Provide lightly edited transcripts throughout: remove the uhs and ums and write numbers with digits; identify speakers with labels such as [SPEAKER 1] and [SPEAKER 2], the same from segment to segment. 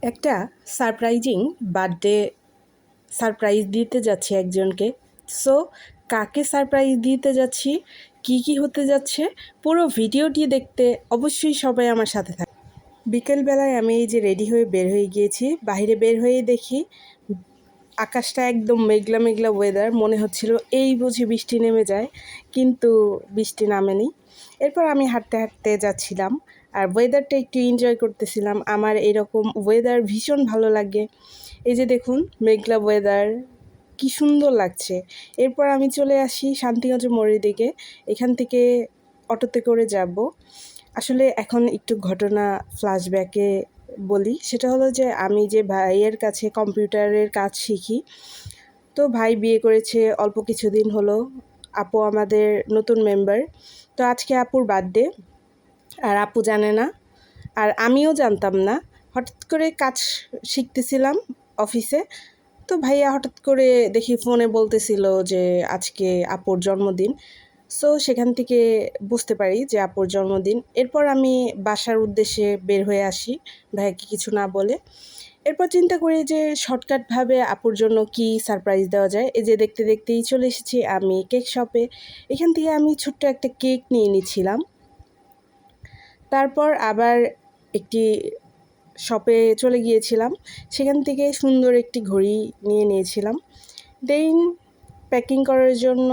[SPEAKER 1] একটা surprising birthday surprise দিতে যাচ্ছি একজনকে। সো কাকে সারপ্রাইজ দিতে যাচ্ছি, কি হতে যাচ্ছে, পুরো ভিডিওটি দেখতে অবশ্যই সবাই আমার সাথে থাকে। বিকেলবেলায় আমি এই যে রেডি হয়ে বের হয়ে গিয়েছি। বাইরে বের হয়েই দেখি আকাশটা একদম মেঘলা মেঘলা ওয়েদার, মনে হচ্ছিল এই বুঝি বৃষ্টি নেমে যায়, কিন্তু বৃষ্টি নামেনি। এরপর আমি হাঁটতে হাঁটতে যাচ্ছিলাম আর ওয়েদারটা একটু এনজয় করতেছিলাম। আমার এরকম ওয়েদার ভীষণ ভালো লাগে। এই যে দেখুন মেঘলা ওয়েদার, কি সুন্দর লাগছে। এরপর আমি চলে আসি শান্তিগঞ্জ মোড়ের দিকে। এখান থেকে অটোতে করে যাব। আসলে এখন একটু ঘটনা ফ্ল্যাশব্যাকে বলি। সেটা হলো যে আমি যে ভাইয়ের কাছে কম্পিউটারের কাজ শিখি, তো ভাই বিয়ে করেছে অল্প কিছুদিন হলো। আপু আমাদের নতুন মেম্বার। তো আজকে আপুর বার্থডে, আর আপু জানে না আর আমিও জানতাম না। হঠাৎ করে কাজ শিখতেছিলাম অফিসে, তো ভাইয়া হঠাৎ করে দেখি ফোনে বলতেছিল যে আজকে আপুর জন্মদিন। সো সেখান থেকে বুঝতে পারি যে আপুর জন্মদিন। এরপর আমি বাসার উদ্দেশ্যে বের হয়ে আসি ভাইয়াকে কিছু না বলে। এরপর চিন্তা করি যে শর্টকাটভাবে আপুর জন্য কি সারপ্রাইজ দেওয়া যায়। এই যে দেখতে দেখতেই চলে এসেছি আমি কেক শপে। এখান থেকে আমি ছোট্ট একটা কেক নিয়ে নিচ্ছিলাম। তারপর আবার একটি শপে চলে গিয়েছিলাম, সেখান থেকে সুন্দর একটি ঘড়ি নিয়ে নিয়েছিলাম। দেন প্যাকিং করার জন্য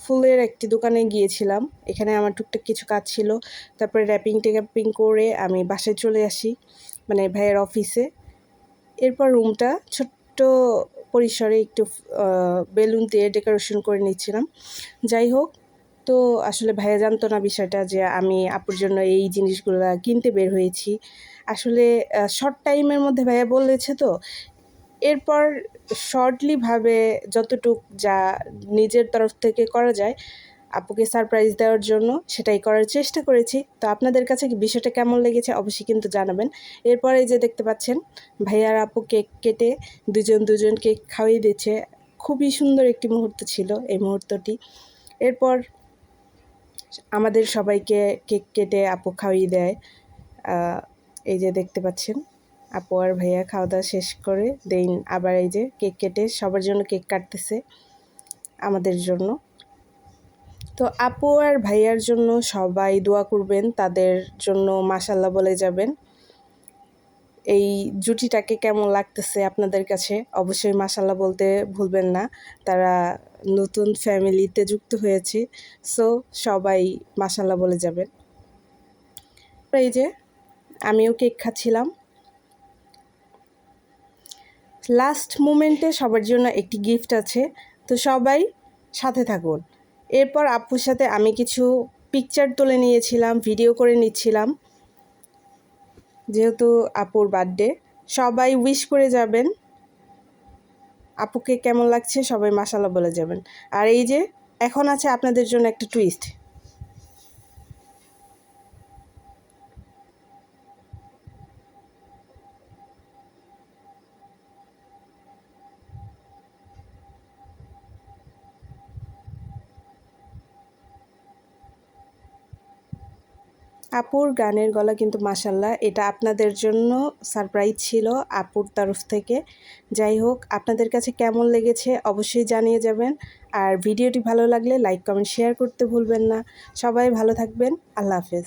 [SPEAKER 1] ফুলের একটি দোকানে গিয়েছিলাম। এখানে আমার টুকটাক কিছু কাজ ছিল। তারপরে র্যাপিং করে আমি বাসায় চলে আসি, মানে ভাইয়ের অফিসে। এরপর রুমটা ছোট্ট পরিসরে একটু বেলুন দিয়ে ডেকোরেশন করে নিচ্ছিলাম। যাই হোক, তো আসলে ভাইয়া জানতো না বিষয়টা যে আমি আপুর জন্য এই জিনিসগুলো কিনতে বের হয়েছি। আসলে শর্ট টাইমের মধ্যে ভাইয়া বলেছে তো। এরপর শর্টলিভাবে যতটুক যা নিজের তরফ থেকে করা যায় আপুকে সারপ্রাইজ দেওয়ার জন্য সেটাই করার চেষ্টা করেছি। তো আপনাদের কাছে বিষয়টা কেমন লেগেছে অবশ্যই কিন্তু জানাবেন। এরপরে যে দেখতে পাচ্ছেন ভাইয়া আর আপু কেক কেটে দুজনকে খাওয়িয়ে দিচ্ছে। খুবই সুন্দর একটি মুহূর্ত ছিল এই মুহূর্তটি। এরপর আমাদের সবাইকে কেক কেটে আপু খাওয়িয়ে দেয়। এই যে দেখতে পাচ্ছেন আপু আর ভাইয়া খাওয়া দাওয়া শেষ করে দেন আবার এই যে কেক কেটে সবার জন্য কেক কাটতেছে আমাদের জন্য। তো আপু আর ভাইয়ার জন্য সবাই দোয়া করবেন, তাদের জন্য মাশাল্লাহ বলে যাবেন। এই জুটিটাকে কেমন লাগতেছে আপনাদের কাছে অবশ্যই মাশাল্লাহ বলতে ভুলবেন না। তারা নতুন ফ্যামিলিতে যুক্ত হয়েছে, সো সবাই মাশাল্লাহ বলে যাবেন। এই যে আমিও কেক খাচ্ছিলাম। লাস্ট মোমেন্টে সবার জন্য একটি গিফট আছে, তো সবাই সাথে থাকুন। এরপর আপুর সাথে আমি কিছু পিকচার তুলে নিয়েছিলাম, ভিডিও করে নিচ্ছিলাম। যেহেতু আপুর বার্থডে, সবাই উইশ করে যাবেন। আপুকে কেমন লাগছে সবাই মাশাআল্লাহ বলে যাবেন। আর এই যে এখন আছে আপনাদের জন্য একটা টুইস্ট। আপুর গানের গলা কিন্তু মাশাল্লাহ, এটা আপনাদের জন্য সারপ্রাইজ ছিল আপুর তরফ থেকে। যাই হোক, আপনাদের কাছে কেমন লেগেছে অবশ্যই জানিয়ে যাবেন। আর ভিডিওটি ভালো লাগলে লাইক কমেন্ট শেয়ার করতে ভুলবেন না। সবাই ভালো থাকবেন। আল্লাহ হাফেজ।